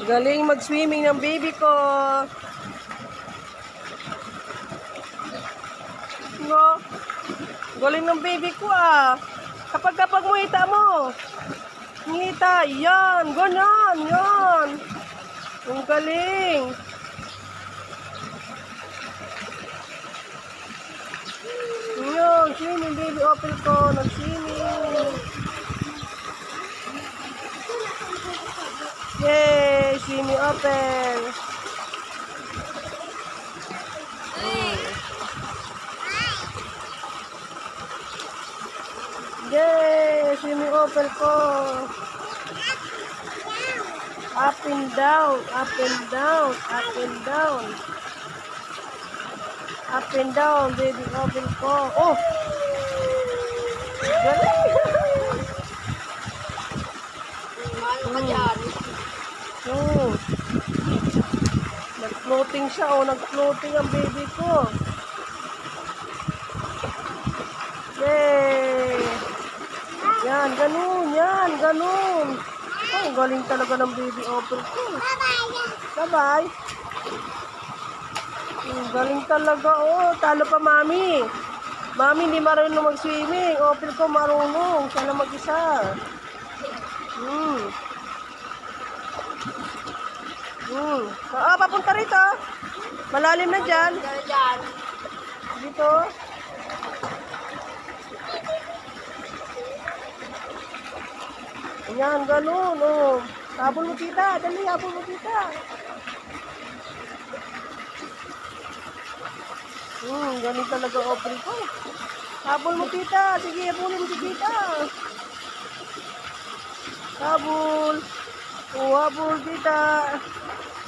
Galing mag-swimming ng baby ko. No? Galing ng baby ko ah. Kapag mo hita mo. Hita. Yan. Ganyan. Yan. Ang galing. Yan. Swimming baby opel ko. Nag-swimming. Yay! Swimming opel. Yay! Swimming opel ko. Up and down, up and down, up and down. Up and down, baby opel ko. Oh! Galing! Nag-floating siya, oh. Nag-floating ang baby ko. Yay! Yan, ganun, yan, ganun. Oh, galing talaga ng baby opel ko. Bye-bye. Galing talaga, oh. Talo pa, mami. Mami, hindi marunong mag-swimming. Opel ko marunong. Siya na mag-isa. Papunta rito. Malalim na dyan. Dito. Ayan, ganun, oh. Habol mo, tita. Dali, habol mo, tita. Ganun talaga opel ko. Habol mo, tita. Sige, habulin mo si tita. Habol. Oh, habol, tita.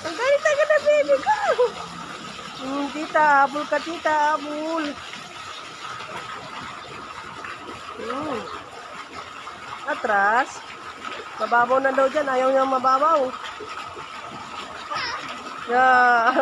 Ang galing talaga na baby ko. Tita, habol ka, tita. Habol. Atras. Mababaw na daw dyan. Ayaw niya mababaw. Yeah.